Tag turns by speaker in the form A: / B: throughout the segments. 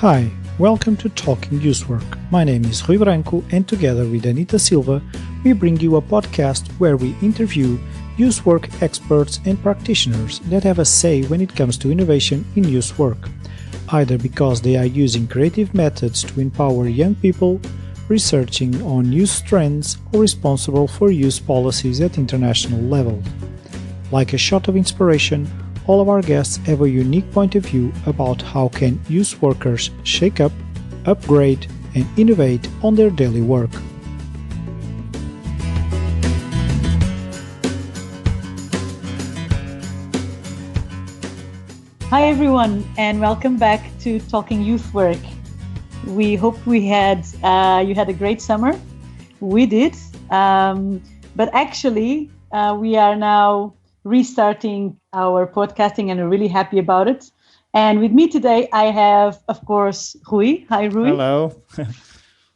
A: Hi, welcome to Talking Youth Work. My name is Rui Branco and together with Anita Silva, we bring you a podcast where we interview youth work experts and practitioners that have a say when it comes to innovation in youth work, either because they are using creative methods to empower young people, researching on youth trends, or responsible for youth policies at international level. Like a shot of inspiration, all of our guests have a unique point of view about how can youth workers shake up, upgrade, and innovate on their daily work.
B: Hi everyone, and welcome back to Talking Youth Work. We hope you had a great summer. We did, but actually we are now restarting our podcasting and we're really happy about it. And with me today, I have, of course, Rui. Hi, Rui.
A: Hello.
B: How are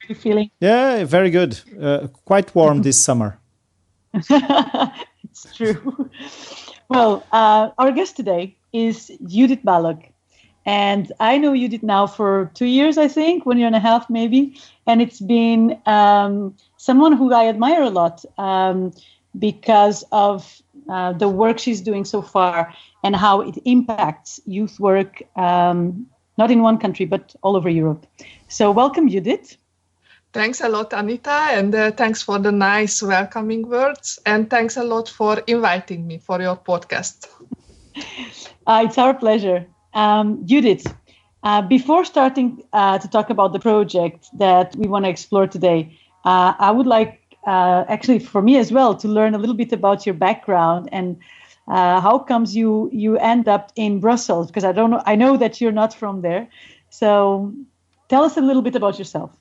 B: you feeling?
A: Yeah, very good. Quite warm this summer.
B: It's true. Well, our guest today is Judit Balogh. And I know Judit now for 2 years, I think, 1 year and a half maybe. And it's been someone who I admire a lot because of the work she's doing so far and how it impacts youth work, not in one country, but all over Europe. So welcome, Judit.
C: Thanks a lot, Anita, and thanks for the nice welcoming words. And thanks a lot for inviting me for your podcast.
B: It's our pleasure. Judit, before starting to talk about the project that we want to explore today, I would like, actually for me as well, to learn a little bit about your background and how comes you end up in Brussels, because I know that you're not from there. So tell us a little bit about yourself.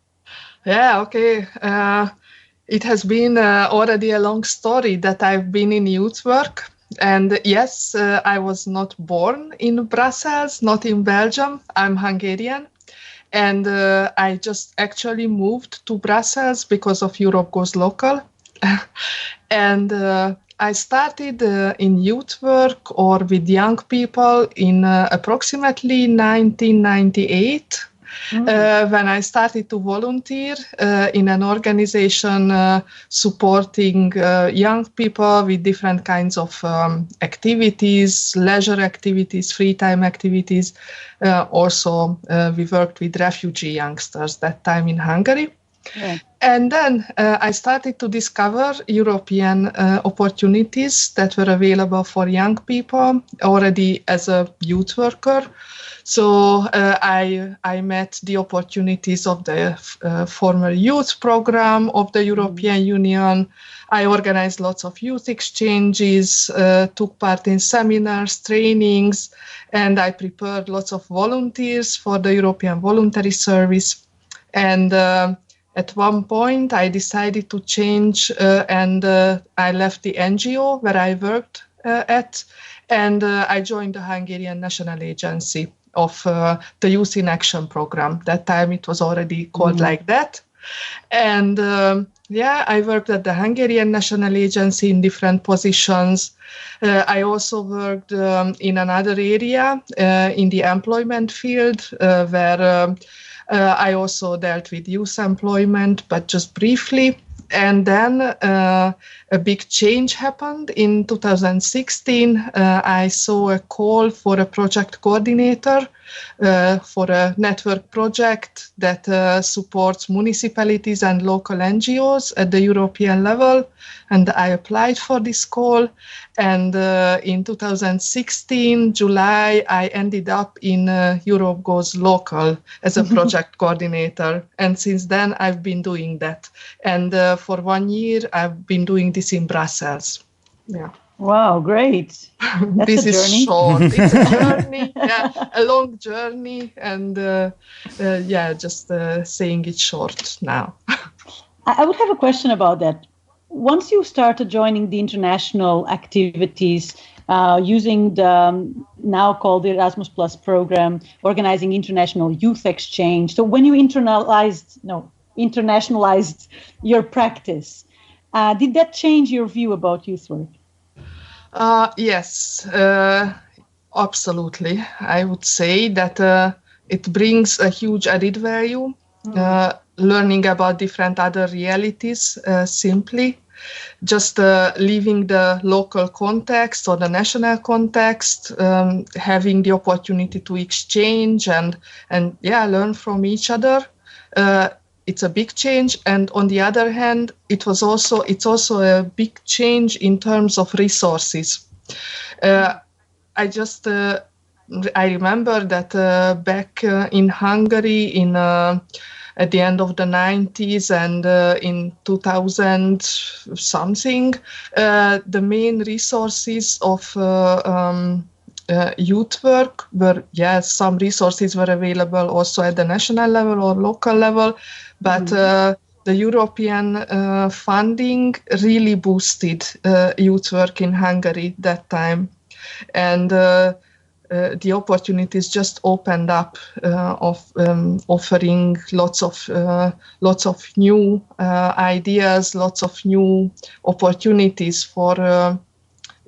C: Yeah, okay. It has been already a long story that I've been in youth work. And yes, I was not born in Brussels, not in Belgium. I'm Hungarian. And I just actually moved to Brussels because of Europe Goes Local. And I started in youth work or with young people in approximately 1998. When I started to volunteer in an organization supporting young people with different kinds of activities, leisure activities, free time activities. Also, we worked with refugee youngsters that time in Hungary. Yeah. And then I started to discover European opportunities that were available for young people already as a youth worker. So I met the opportunities of the former youth program of the European Union. I organized lots of youth exchanges, took part in seminars, trainings, and I prepared lots of volunteers for the European Voluntary Service. And at one point, I decided to change and I left the NGO where I worked at, and I joined the Hungarian National Agency of the Youth in Action program. That time it was already called like that. And I worked at the Hungarian National Agency in different positions. I also worked in another area in the employment field where I also dealt with youth employment, but just briefly. And then a big change happened in 2016. I saw a call for a project coordinator for a network project that supports municipalities and local NGOs at the European level. And I applied for this call. And in 2016, July, I ended up in Europe Goes Local as a project coordinator. And since then, I've been doing that. And for 1 year, I've been doing this in Brussels. Yeah.
B: Wow, great. That's
C: this
B: a
C: is
B: journey.
C: Short. It's a journey, a long journey. And just saying it short now.
B: I would have a question about that. Once you started joining the international activities, using the now called the Erasmus Plus program, organizing international youth exchange. So when you internationalized your practice, did that change your view about youth work?
C: Yes, absolutely. I would say that it brings a huge added value, learning about different other realities simply. Just leaving the local context or the national context, having the opportunity to exchange and learn from each other. It's a big change, and on the other hand, it's also a big change in terms of resources. I remember that back in Hungary at the end of the 90s and in 2000 something, the main resources of youth work were, some resources were available also at the national level or local level, but the European funding really boosted youth work in Hungary that time. And the opportunities just opened up of offering lots of new ideas, lots of new opportunities for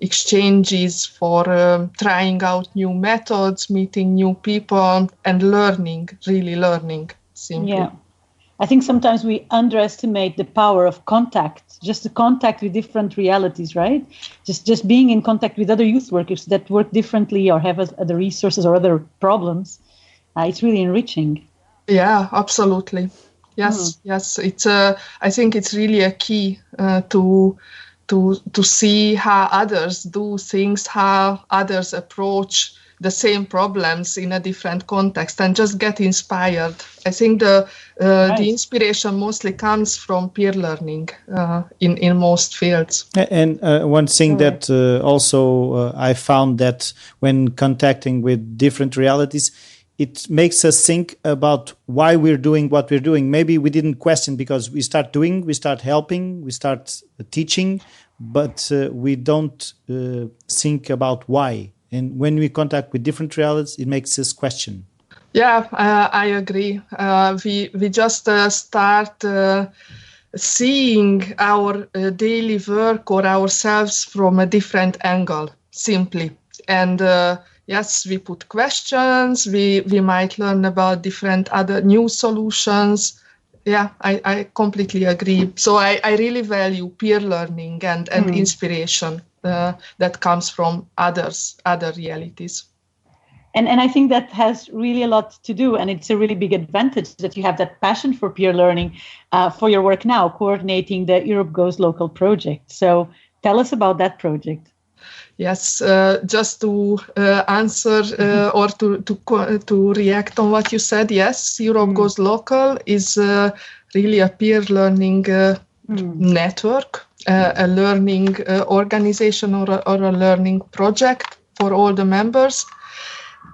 C: exchanges, for trying out new methods, meeting new people, and really learning simply.
B: Yeah. I think sometimes we underestimate the power of contact, just the contact with different realities, right? Just being in contact with other youth workers that work differently or have other resources or other problems. It's really enriching.
C: Yeah, absolutely. Yes. It's I think it's really a key to see how others do things, how others approach the same problems in a different context, and just get inspired. I think the inspiration mostly comes from peer learning in most fields.
A: And one thing that also I found that when contacting with different realities, it makes us think about why we're doing what we're doing. Maybe we didn't question because we start doing, we start helping, we start teaching, but we don't think about why. And when we contact with different realities, it makes us question.
C: Yeah, I agree. We just start seeing our daily work or ourselves from a different angle, simply. And yes, we put questions. We might learn about different other new solutions. Yeah, I completely agree. So I really value peer learning and inspiration that comes from other realities.
B: And I think that has really a lot to do, and it's a really big advantage that you have that passion for peer learning for your work now, coordinating the Europe Goes Local project. So tell us about that project.
C: Yes, just to answer or to react on what you said, yes, Europe Goes Local is really a peer learning network, a learning organization or a learning project for all the members.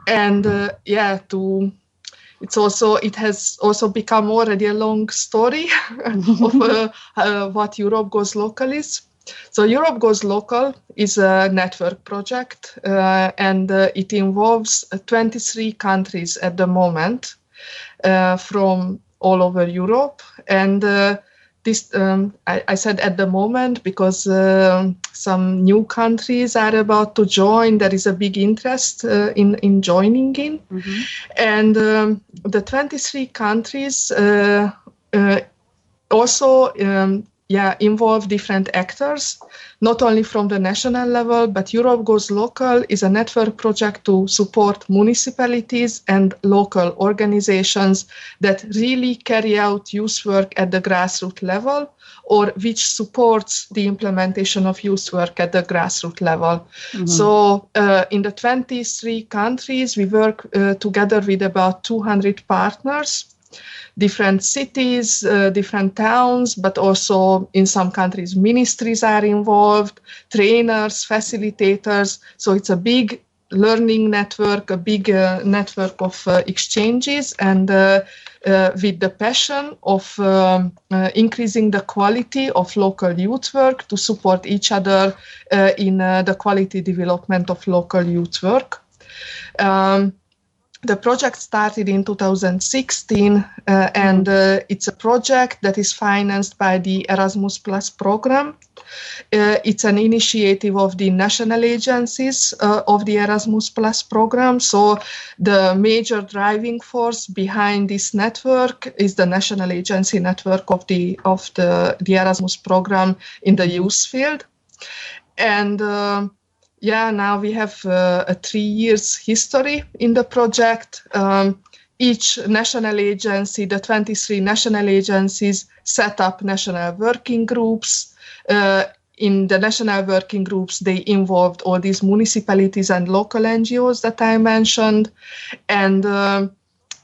C: And it has also become already a long story of what Europe Goes Local is. So Europe Goes Local is a network project, and it involves 23 countries at the moment from all over Europe. And I said at the moment because some new countries are about to join. There is a big interest in joining in. Mm-hmm. And the 23 countries also involve different actors, not only from the national level, but Europe Goes Local is a network project to support municipalities and local organizations that really carry out youth work at the grassroots level, or which supports the implementation of youth work at the grassroots level. Mm-hmm. So in the 23 countries, we work together with about 200 partners, different cities, different towns, but also in some countries, ministries are involved, trainers, facilitators. So it's a big learning network, a big network of exchanges, and with the passion of increasing the quality of local youth work to support each other in the quality development of local youth work. The project started in 2016, and it's a project that is financed by the Erasmus Plus program. It's an initiative of the national agencies of the Erasmus Plus program. So the major driving force behind this network is the national agency network of the Erasmus program in the youth field. And now we have a 3 years history in the project. Each national agency, the 23 national agencies, set up national working groups. In the national working groups, they involved all these municipalities and local NGOs that I mentioned. And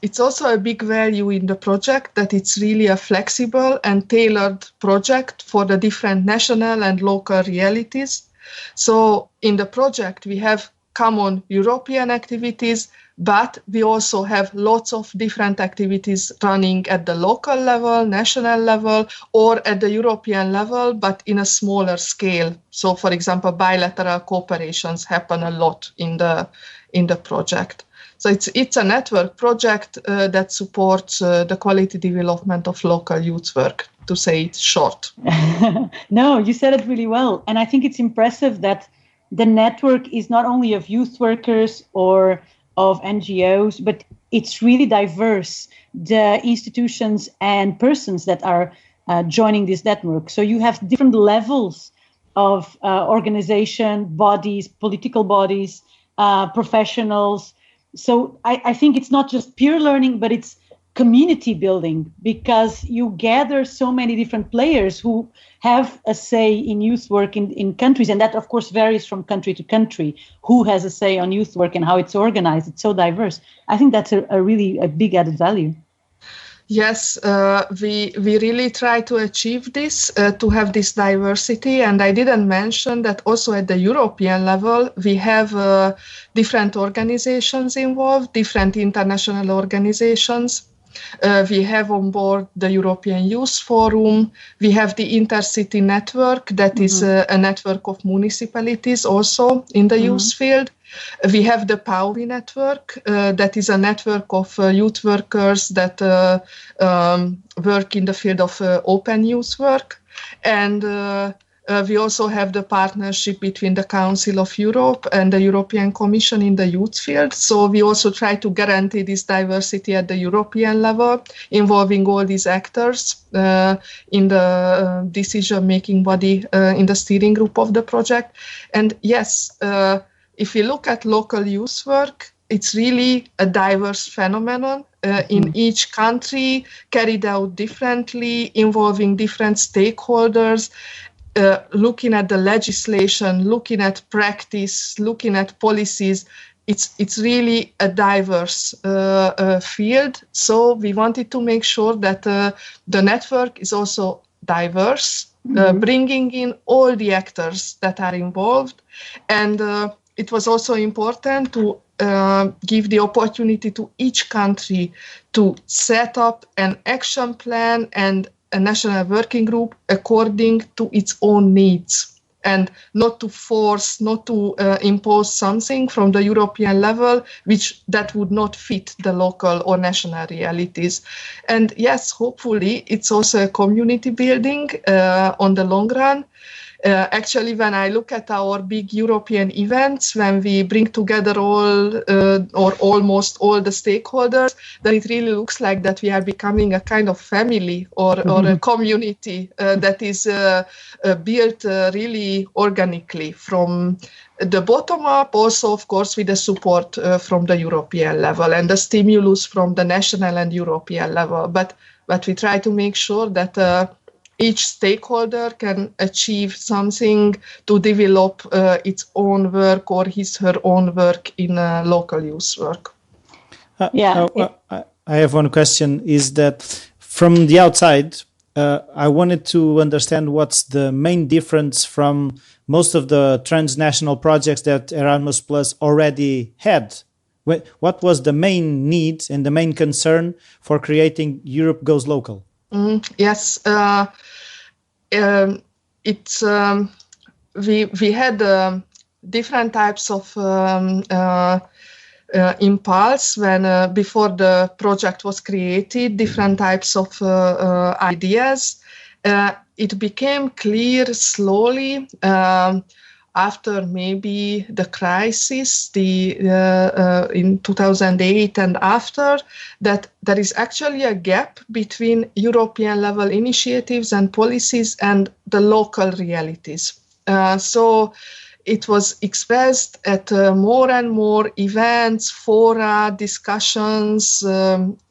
C: it's also a big value in the project that it's really a flexible and tailored project for the different national and local realities. So in the project, we have common European activities, but we also have lots of different activities running at the local level, national level, or at the European level, but in a smaller scale. So, for example, bilateral cooperations happen a lot in the project. So it's a network project that supports the quality development of local youth work, to say it short.
B: No, you said it really well. And I think it's impressive that the network is not only of youth workers or of NGOs, but it's really diverse, the institutions and persons that are joining this network. So you have different levels of organization, bodies, political bodies, professionals. So I think it's not just peer learning, but it's community building, because you gather so many different players who have a say in youth work in countries. And that, of course, varies from country to country, who has a say on youth work and how it's organized. It's so diverse. I think that's a really big added value.
C: Yes, we really try to achieve this, to have this diversity. And I didn't mention that also at the European level, we have different organizations involved, different international organizations. We have on board the European Youth Forum. We have the Intercity Network, that is a network of municipalities also in the youth field. We have the PAUI network, that is a network of youth workers that work in the field of open youth work. And we also have the partnership between the Council of Europe and the European Commission in the youth field. So we also try to guarantee this diversity at the European level, involving all these actors in the decision-making body, in the steering group of the project. And yes, if we look at local youth work, it's really a diverse phenomenon in each country, carried out differently, involving different stakeholders. Looking at the legislation, looking at practice, looking at policies, it's really a diverse field. So we wanted to make sure that the network is also diverse, bringing in all the actors that are involved. And it was also important to give the opportunity to each country to set up an action plan and a national working group according to its own needs, and not to force, not to impose something from the European level that would not fit the local or national realities. And yes, hopefully it's also a community building on the long run. Actually, when I look at our big European events, when we bring together all or almost all the stakeholders, then it really looks like that we are becoming a kind of family or a community that is built really organically from the bottom up, also, of course, with the support from the European level and the stimulus from the national and European level. But we try to make sure that each stakeholder can achieve something to develop its own work or her own work in local youth work.
A: I have one question, is that from the outside, I wanted to understand what's the main difference from most of the transnational projects that Erasmus Plus already had. What was the main need and the main concern for creating Europe Goes Local?
C: Yes, we had different types of impulse when before the project was created, different types of ideas. It became clear slowly after maybe the crisis, in 2008 and after, that there is actually a gap between European level initiatives and policies and the local realities. So it was expressed at more and more events, fora, discussions,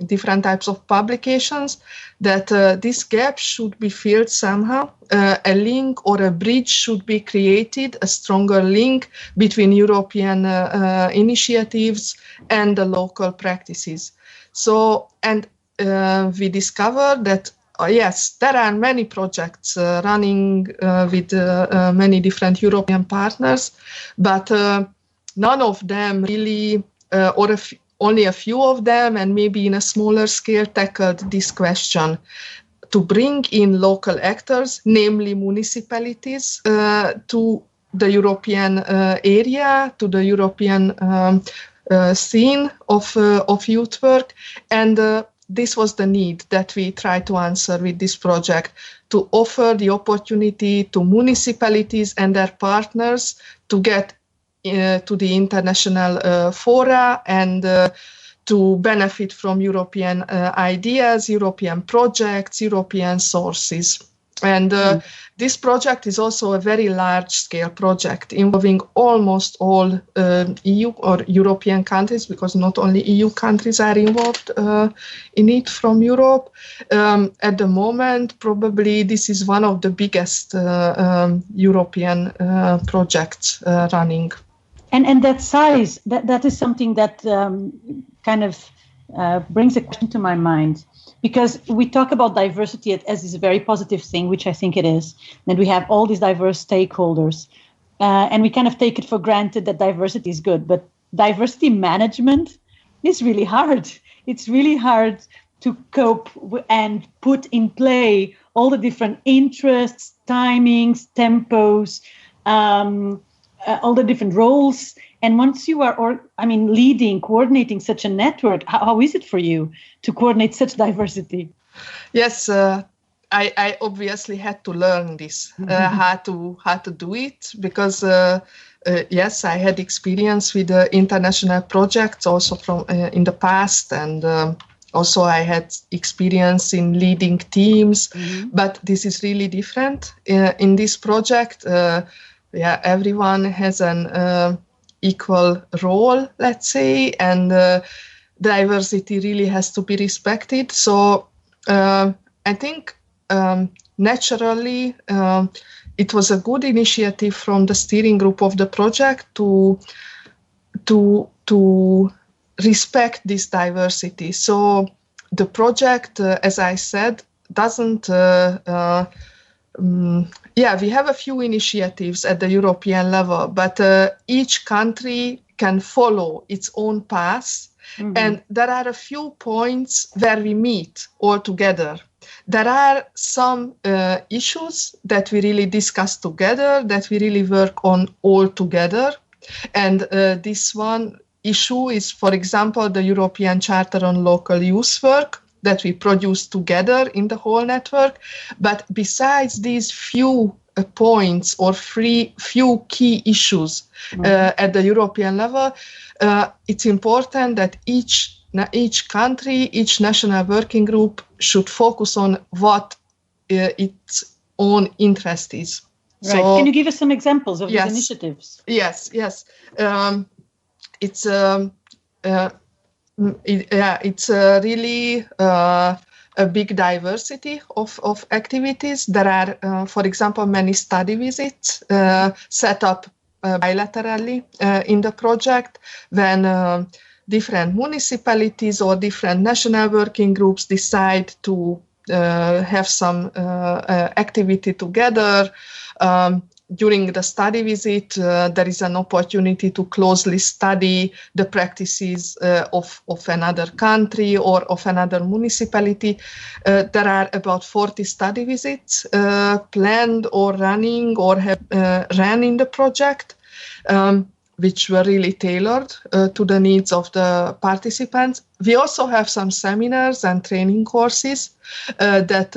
C: different types of publications, that this gap should be filled somehow. A link or a bridge should be created, a stronger link between European initiatives and the local practices. So, and we discovered that yes, there are many projects running with many different European partners, but none of them really, only a few of them, and maybe in a smaller scale, tackled this question to bring in local actors, namely municipalities, to the European area, to the European scene of youth work. And this was the need that we tried to answer with this project, to offer the opportunity to municipalities and their partners to get to the international fora and to benefit from European ideas, European projects, European sources. And this project is also a very large-scale project involving almost all EU or European countries, because not only EU countries are involved in it from Europe. At the moment, probably this is one of the biggest European projects running.
B: And that size, that is something that kind of brings a question to my mind. Because we talk about diversity as this very positive thing, which I think it is, that we have all these diverse stakeholders, and we kind of take it for granted that diversity is good. But diversity management is really hard. It's really hard to cope and put in play all the different interests, timings, tempos, all the different roles. And once you are, leading, coordinating such a network, how is it for you to coordinate such diversity?
C: Yes, I obviously had to learn this, how to do it, because yes, I had experience with international projects also from in the past, and also I had experience in leading teams, but this is really different. In this project, everyone has an equal role, let's say, and diversity really has to be respected. So I think naturally it was a good initiative from the steering group of the project to respect this diversity. So the project, as I said, doesn't we have a few initiatives at the European level, but each country can follow its own path. And there are a few points where we meet all together. There are some issues that we really discuss together, that we really work on all together. And this one issue is, for example, the European Charter on Local Youth Work, that we produce together in the whole network. But besides these few points or few key issues at the European level, it's important that each country, each national working group should focus on what its own interest is.
B: Right. So, can you give us some examples of these initiatives?
C: Yes. It's really a big diversity of activities. There are, for example, many study visits set up bilaterally in the project when different municipalities or different national working groups decide to have some activity together. During the study visit, there is an opportunity to closely study the practices of another country or of another municipality. There are about 40 study visits planned or running or have ran in the project. which were really tailored to the needs of the participants. We also have some seminars and training courses that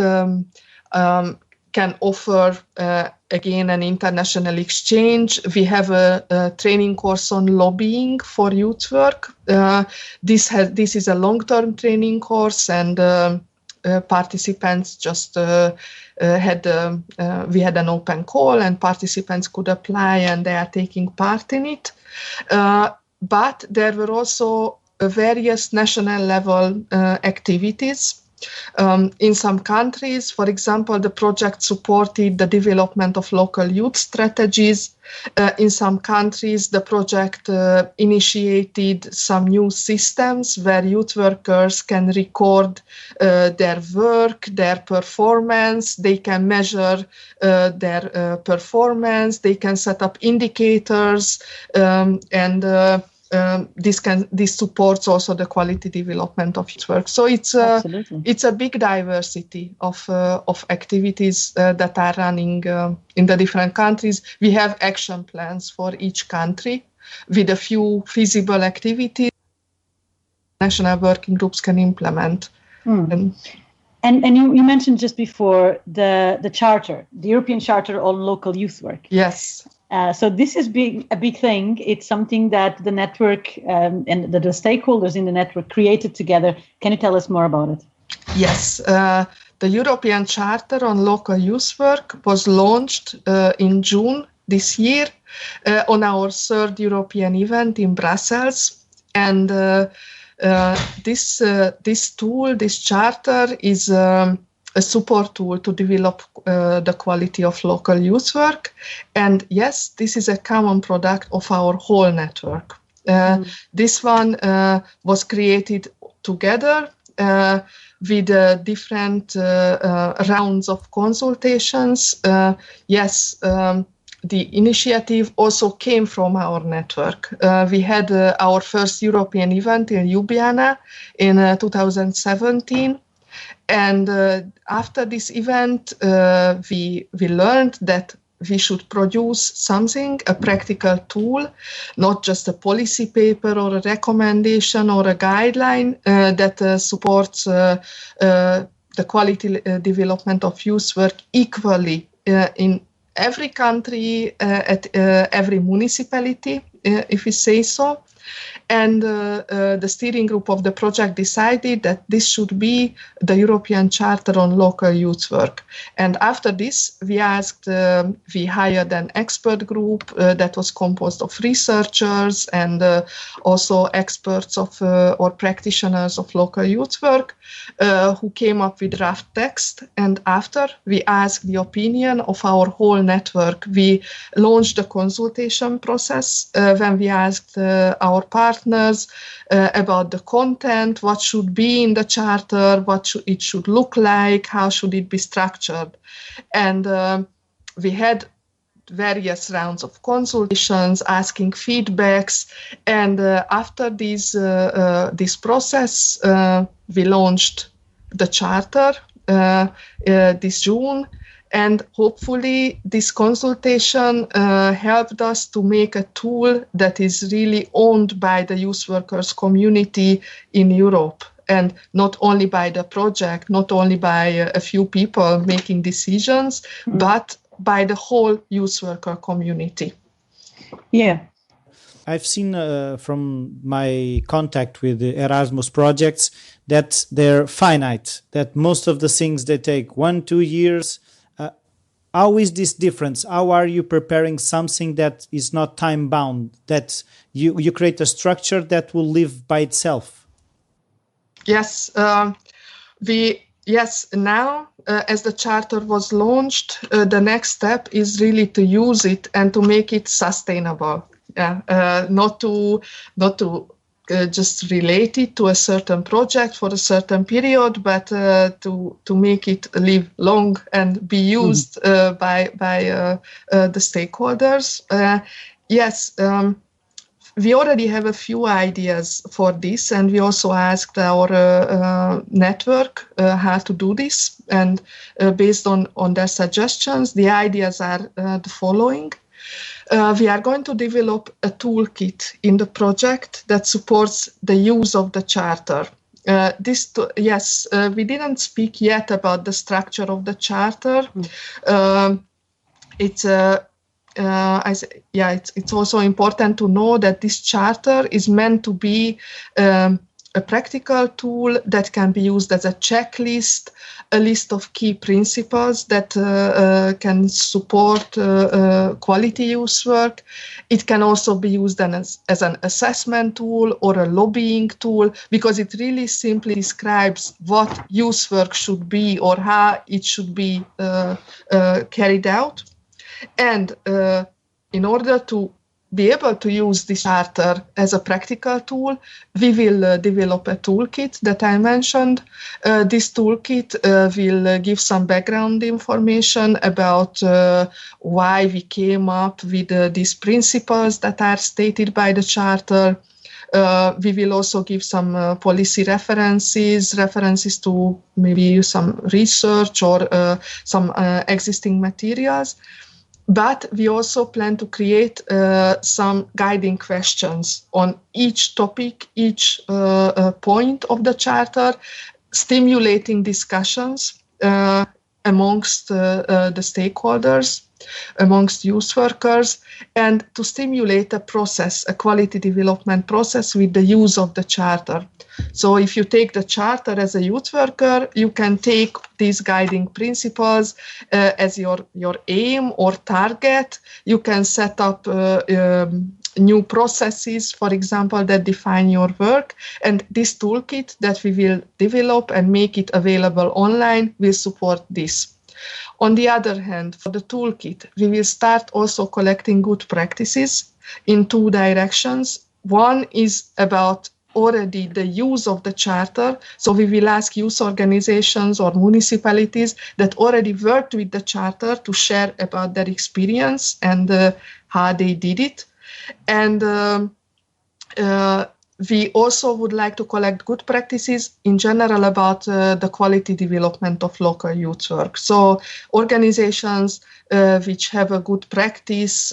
C: can offer, again, an international exchange. We have a training course on lobbying for youth work. This is a long-term training course, and participants just we had an open call, and participants could apply, and they are taking part in it. But there were also various national level activities. In some countries, for example, the project supported the development of local youth strategies. In some countries, the project initiated some new systems where youth workers can record their work, their performance, they can measure their performance, they can set up indicators, and this supports also the quality development of youth work. So it's a big diversity of activities that are running in the different countries. We have action plans for each country with a few feasible activities national working groups can implement.
B: And you mentioned just before the charter, the European Charter on Local Youth Work.
C: Yes.
B: So this is a big thing. It's something that the network and the stakeholders in the network created together. Can you tell us more about it?
C: Yes. The European Charter on Local Youth Work was launched in June this year on our third European event in Brussels. And this tool, this charter, is a support tool to develop the quality of local youth work. And yes, this is a common product of our whole network. This one was created together with different rounds of consultations. Yes, the initiative also came from our network. We had our first European event in Ljubljana in 2017. And after this event, we learned that we should produce something, a practical tool, not just a policy paper or a recommendation or a guideline that supports the quality development of youth work equally in every country, at every municipality, if we say so. And the steering group of the project decided that this should be the European Charter on Local Youth Work. And after this, we hired an expert group that was composed of researchers and also experts or practitioners of local youth work who came up with draft text. And after we asked the opinion of our whole network, we launched a consultation process when we asked our partners about the content, what should be in the charter, what it should look like, how should it be structured. And we had various rounds of consultations, asking feedbacks, and after this process, we launched the charter this June. And hopefully this consultation helped us to make a tool that is really owned by the youth workers community in Europe, and not only by the project, not only by a few people making decisions, but by the whole youth worker community.
B: Yeah.
A: I've seen from my contact with the Erasmus projects that they're finite, that most of the things they take 1-2 years. How is this difference? How are you preparing something that is not time bound, that you create a structure that will live by itself?
C: Yes, now as the charter was launched, the next step is really to use it and to make it sustainable. Not to just relate it to a certain project for a certain period, but to make it live long and be used by the stakeholders. Yes, we already have a few ideas for this, and we also asked our network how to do this. And based on their suggestions, the ideas are the following. we are going to develop a toolkit in the project that supports the use of the charter. We didn't speak yet about the structure of the charter. It's also important to know that this charter is meant to be a practical tool that can be used as a checklist, a list of key principles that can support quality use work. It can also be used as an assessment tool or a lobbying tool, because it really simply describes what use work should be or how it should be carried out. And in order to be able to use this charter as a practical tool, we will develop a toolkit that I mentioned. This toolkit will give some background information about why we came up with these principles that are stated by the charter. We will also give some policy references to maybe some research or some existing materials. But we also plan to create some guiding questions on each topic, each point of the charter, stimulating discussions amongst the stakeholders, amongst youth workers, and to stimulate a quality development process with the use of the charter. So if you take the charter as a youth worker, you can take these guiding principles as your aim or target. You can set up new processes, for example, that define your work. And this toolkit that we will develop and make it available online will support this. On the other hand, for the toolkit, we will start also collecting good practices in two directions. One is about already the use of the charter. So we will ask youth organizations or municipalities that already worked with the charter to share about their experience and how they did it. And we also would like to collect good practices in general about the quality development of local youth work. So organizations which have a good practice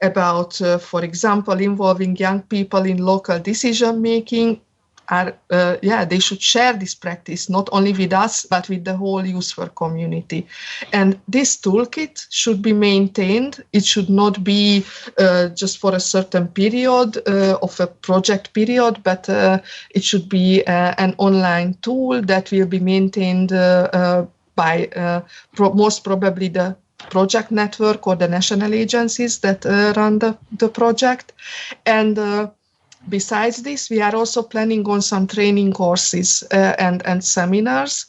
C: about, for example, involving young people in local decision making, they should share this practice not only with us but with the whole youth work community. And this toolkit should be maintained. It should not be just for a certain period of a project period, but it should be an online tool that will be maintained by most probably the project network or the national agencies that run the project. And besides this, we are also planning on some training courses and seminars.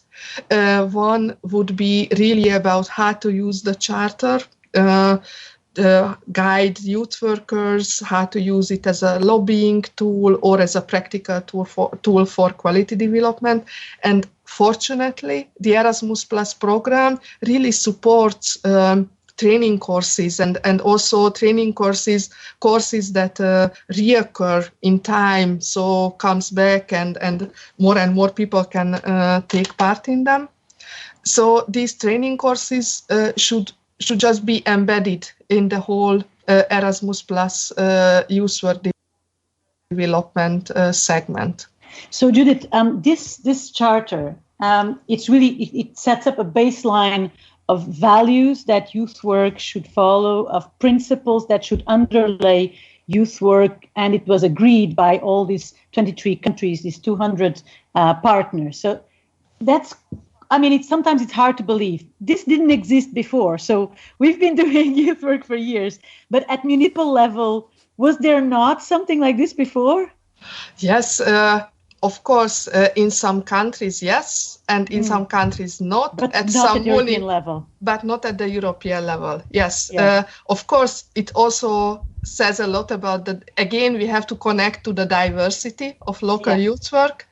C: One would be really about how to use the charter, guide youth workers, how to use it as a lobbying tool or as a practical tool for quality development. And fortunately, the Erasmus Plus program really supports training courses and also training courses that reoccur in time, so comes back and more people can take part in them. So these training courses should just be embedded in the whole Erasmus Plus youth work development segment.
B: So Judith, this charter, it sets up a baseline of values that youth work should follow, of principles that should underlay youth work, and it was agreed by all these 23 countries, these 200 partners. So sometimes it's hard to believe. This didn't exist before. So we've been doing youth work for years, but at municipal level, was there not something like this before?
C: Yes, of course, in some countries, yes, and in some countries not.
B: But not at the European level.
C: But not at the European level, yes. Yeah. Of course, it also says a lot about again, we have to connect to the diversity of local youth work.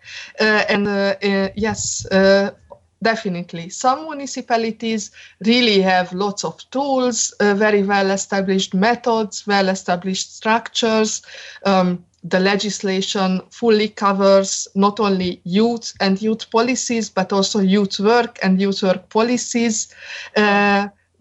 C: Definitely. Some municipalities really have lots of tools, very well-established methods, well-established structures. The legislation fully covers not only youth and youth policies, but also youth work and youth work policies.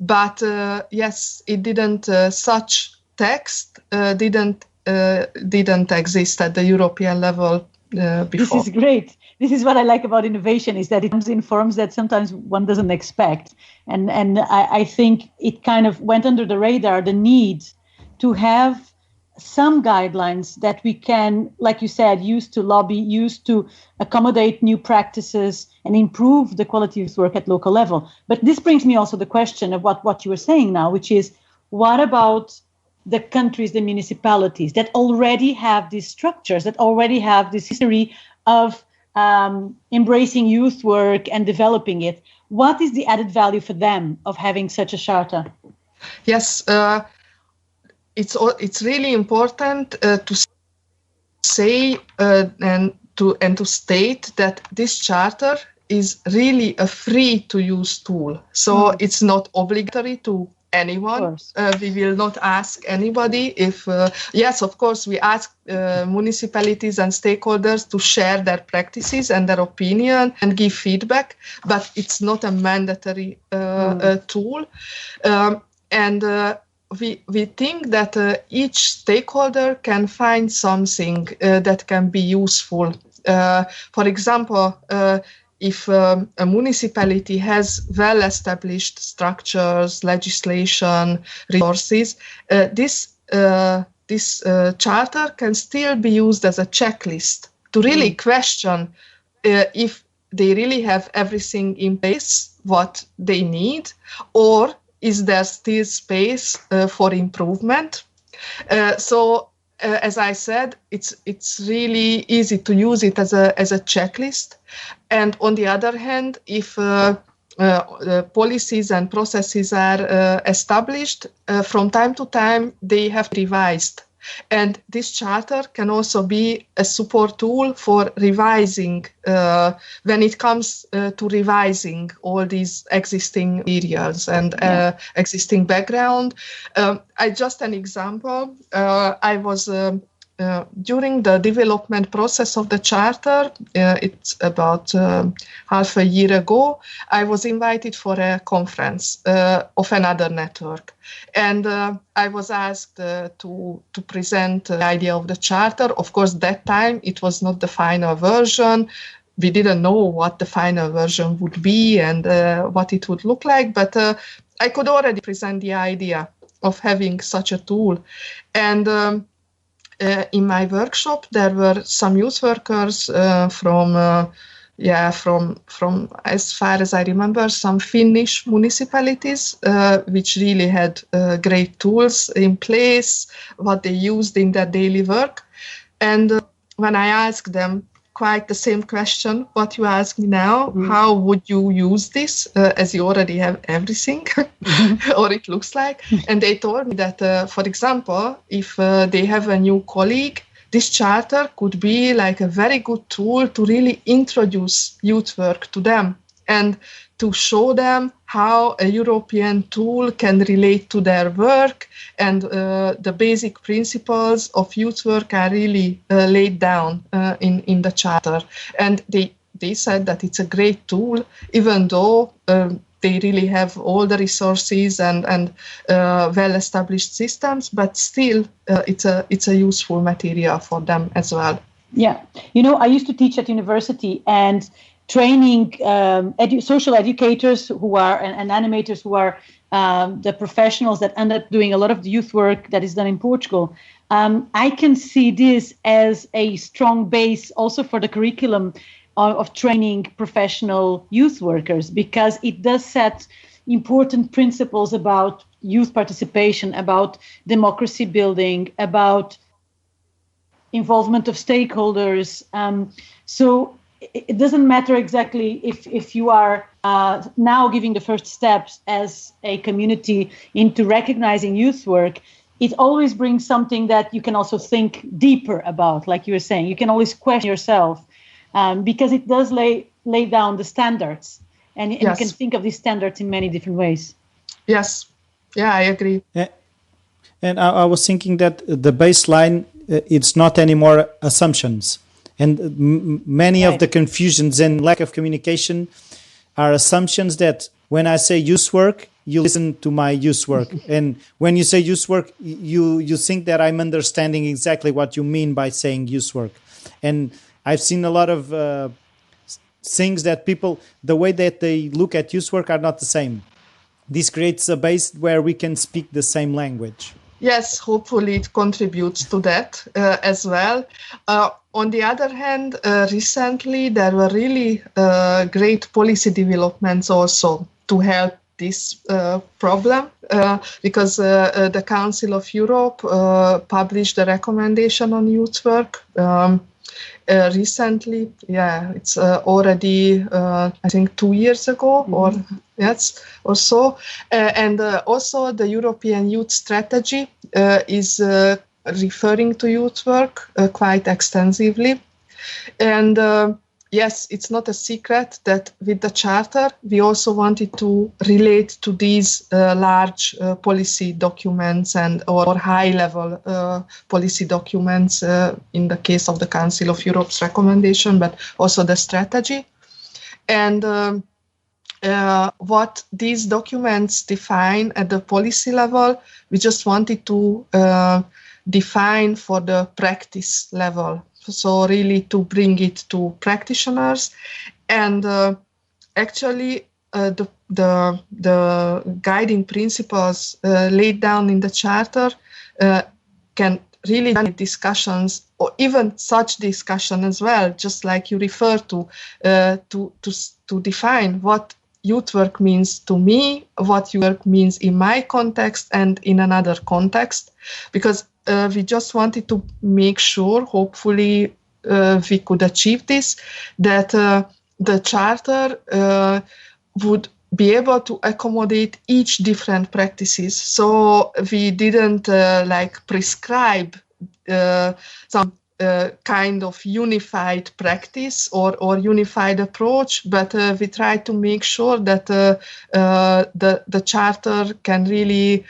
C: but yes, it didn't. Such text didn't exist at the European level before.
B: This is great. This is what I like about innovation, is that it comes in forms that sometimes one doesn't expect. And I think it kind of went under the radar, the need to have some guidelines that we can, like you said, use to lobby, use to accommodate new practices and improve the quality of work at local level. But this brings me also the question of what you were saying now, which is, what about the countries, the municipalities that already have these structures, that already have this history of embracing youth work and developing it? What is the added value for them of having such a charter?
C: Yes, it's really important to say and to state that this charter is really a free to use tool. So it's not obligatory to anyone. We will not ask anybody if, yes, of course, we ask municipalities and stakeholders to share their practices and their opinion and give feedback, but it's not a mandatory tool. We think that each stakeholder can find something that can be useful. For example, if a municipality has well-established structures, legislation, resources, this charter can still be used as a checklist to really question if they really have everything in place, what they need, or is there still space for improvement? As I said, it's really easy to use it as a checklist. And on the other hand, if policies and processes are established, from time to time they have to be revised. And this charter can also be a support tool for revising when it comes to revising all these existing areas and existing background. Just an example, I was during the development process of the charter, it's about half a year ago, I was invited for a conference of another network. And I was asked to present the idea of the charter. Of course, that time it was not the final version. We didn't know what the final version would be and what it would look like, but I could already present the idea of having such a tool. And in my workshop, there were some youth workers from, as far as I remember, some Finnish municipalities, which really had great tools in place, what they used in their daily work. And when I asked them quite the same question, what you ask me now, how would you use this as you already have everything, or it looks like? And they told me that, for example, if they have a new colleague, this charter could be like a very good tool to really introduce youth work to them and to show them how a European tool can relate to their work, and the basic principles of youth work are really laid down in the charter. And they said that it's a great tool, even though they really have all the resources and well-established systems, but still it's a useful material for them as well.
B: Yeah, I used to teach at university, and training social educators who are and animators who are the professionals that end up doing a lot of the youth work that is done in Portugal. I can see this as a strong base also for the curriculum of training professional youth workers, because it does set important principles about youth participation, about democracy building, about involvement of stakeholders. So it doesn't matter exactly if you are now giving the first steps as a community into recognizing youth work. It always brings something that you can also think deeper about, like you were saying. You can always question yourself because it does lay down the standards. And you can think of these standards in many different ways.
C: Yes. Yeah, I agree.
A: And I was thinking that the baseline, it's not anymore assumptions. And many of the confusions and lack of communication are assumptions that when I say youth work, you listen to my youth work. And when you say youth work, you think that I'm understanding exactly what you mean by saying youth work. And I've seen a lot of things that people, the way that they look at youth work are not the same. This creates a base where we can speak the same language.
C: Yes, hopefully it contributes to that as well. On the other hand, recently there were really great policy developments also to help this problem, because the Council of Europe published a recommendation on youth work recently. Yeah, it's already I think 2 years ago, or so. And also the European Youth Strategy is referring to youth work quite extensively. And yes, it's not a secret that with the Charter, we also wanted to relate to these large policy documents or high-level policy documents in the case of the Council of Europe's recommendation, but also the strategy. And what these documents define at the policy level, we just wanted to define for the practice level. So really to bring it to practitioners, and actually the guiding principles laid down in the Charter can really have discussions, or even such discussion as well, just like you refer to define what youth work means to me, what youth work means in my context and in another context, because we just wanted to make sure, hopefully we could achieve this, that the Charter would be able to accommodate each different practices. So we didn't prescribe some kind of unified practice or unified approach, but we tried to make sure that the Charter can really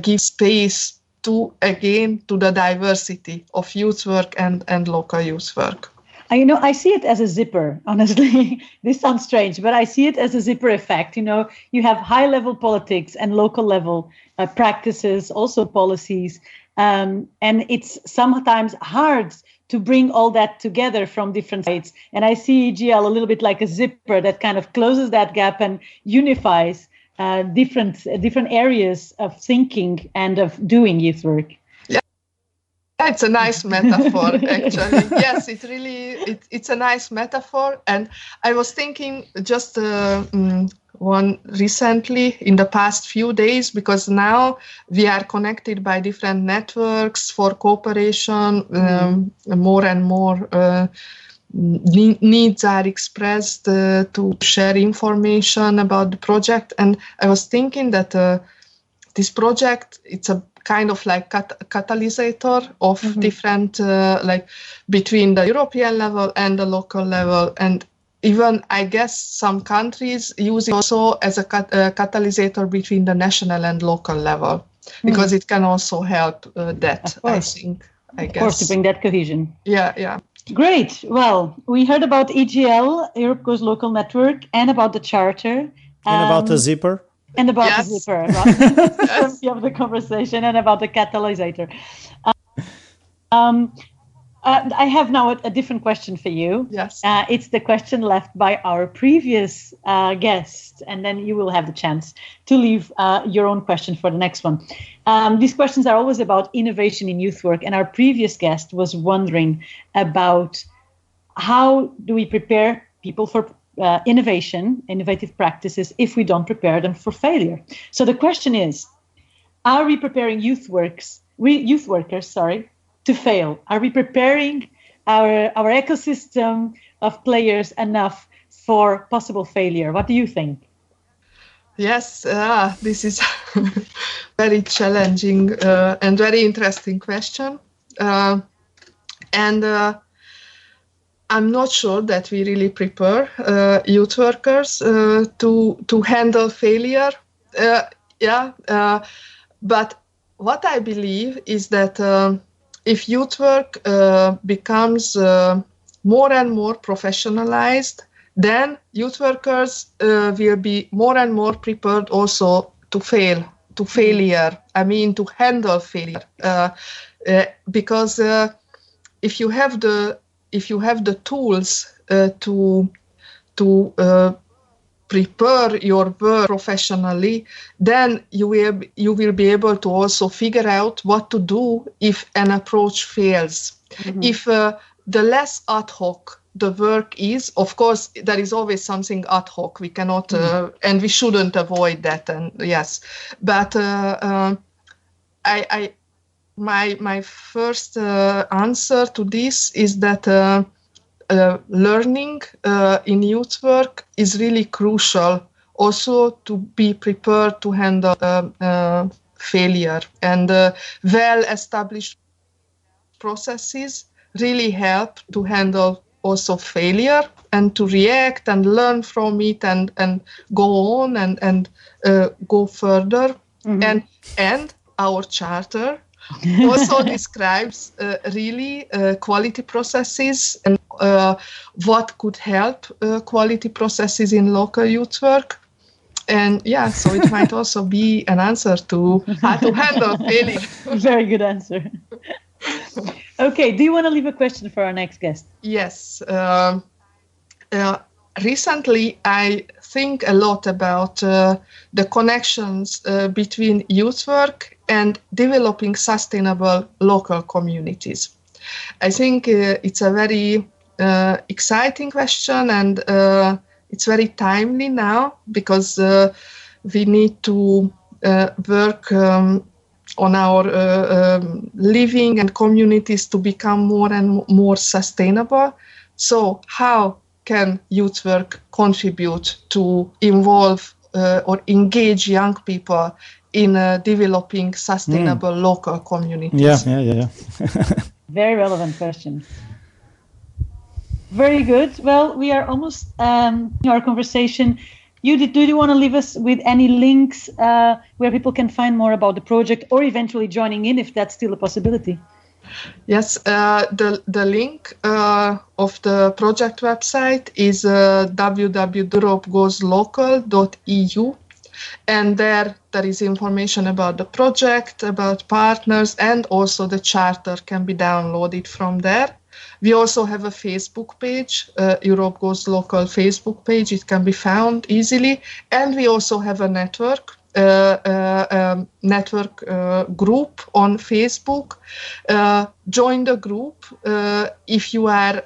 C: give space to the diversity of youth work and local youth work.
B: I see it as a zipper, honestly. This sounds strange, but I see it as a zipper effect. You have high-level politics and local-level practices, also policies, and it's sometimes hard to bring all that together from different sides. And I see EGL a little bit like a zipper that kind of closes that gap and unifies different areas of thinking and of doing youth work.
C: Yeah, it's a nice metaphor, actually. Yes, it's a nice metaphor. And I was thinking just one recently in the past few days, because now we are connected by different networks for cooperation, more and more needs are expressed to share information about the project. And I was thinking that this project, it's a kind of like catalysator of different, between the European level and the local level. And even, I guess, some countries use it also as a catalysator between the national and local level, because it can also help that, I think.
B: Of course, to bring that cohesion.
C: Yeah.
B: Great. Well, we heard about EGL, Europe Goes Local Network, and about the Charter.
A: And about the zipper.
B: And about the zipper, right? Of the conversation, and about the catalysator. I have now a different question for you.
C: Yes.
B: It's the question left by our previous guest, and then you will have the chance to leave your own question for the next one. These questions are always about innovation in youth work, and our previous guest was wondering about how do we prepare people for innovative practices if we don't prepare them for failure. So the question is, are we preparing youth workers, to fail? Are we preparing our ecosystem of players enough for possible failure? What do you think?
C: Yes, this is very challenging and very interesting question. And I'm not sure that we really prepare youth workers to handle failure. But what I believe is that if youth work becomes more and more professionalized, then youth workers will be more and more prepared also failure. I mean, to handle failure, because if you have the tools to prepare your work professionally, then you will be able to also figure out what to do if an approach fails. Mm-hmm. If the less ad hoc the work is, of course, there is always something ad hoc. We cannot, and we shouldn't avoid that. And yes, but my first answer to this is that learning in youth work is really crucial. Also, to be prepared to handle failure, and well-established processes really help to handle also failure and to react and learn from it and go on and go further. Mm-hmm. And our charter also describes really quality processes and what could help quality processes in local youth work. And yeah, so it might also be an answer to how to handle failure.
B: Very good answer. Okay, do you want to leave a question for our next guest?
C: Yes. Recently, I think a lot about the connections between youth work and developing sustainable local communities. I think it's a very exciting question, and it's very timely now, because we need to work on our living and communities to become more and more sustainable. So how can youth work contribute to involve or engage young people in developing sustainable local communities?
A: Yeah.
B: Very relevant question. Very good. Well, we are almost in our conversation. Judit, do you want to leave us with any links where people can find more about the project, or eventually joining in, if that's still a possibility?
C: Yes, the link of the project website is www.europegoeslocal.eu, and there is information about the project, about partners, and also the charter can be downloaded from there. We also have a Facebook page, Europe Goes Local Facebook page. It can be found easily. And we also have a network group on Facebook. Join the group if you are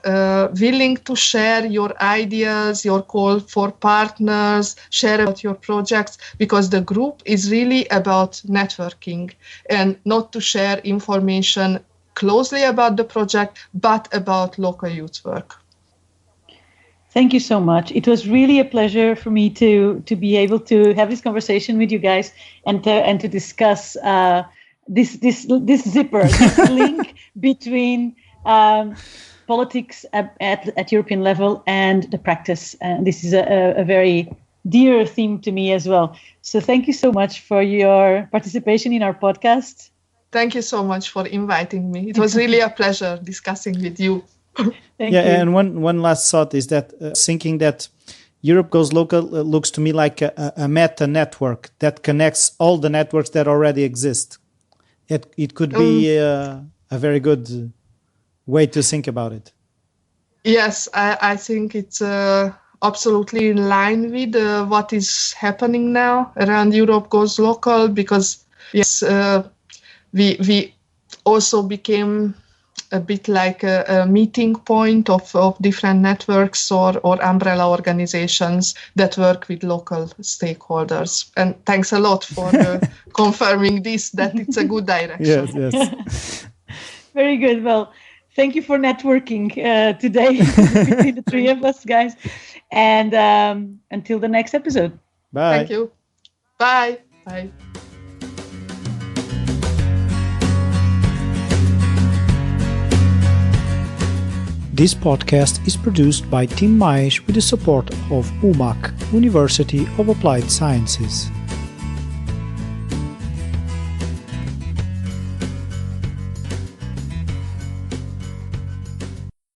C: willing to share your ideas, your call for partners, share about your projects, because the group is really about networking and not to share information closely about the project, but about local youth work.
B: Thank you so much. It was really a pleasure for me to be able to have this conversation with you guys and to discuss this zipper, this link between politics at European level and the practice. And this is a very dear theme to me as well. So thank you so much for your participation in our podcast.
C: Thank you so much for inviting me. It was really a pleasure discussing with you.
B: Thank you.
A: And one last thought is that thinking that Europe Goes Local looks to me like a meta network that connects all the networks that already exist. It could be a very good way to think about it.
C: Yes, I think it's absolutely in line with what is happening now around Europe Goes Local, because yes, we also became a bit like a meeting point of different networks or umbrella organizations that work with local stakeholders. And thanks a lot for confirming this, that it's a good direction.
A: Yes.
B: Very good. Well, thank you for networking today between the three of us, guys. And until the next episode.
A: Bye.
C: Thank you. Bye. Bye.
A: This podcast is produced by Tim Maish with the support of UMAC, University of Applied Sciences.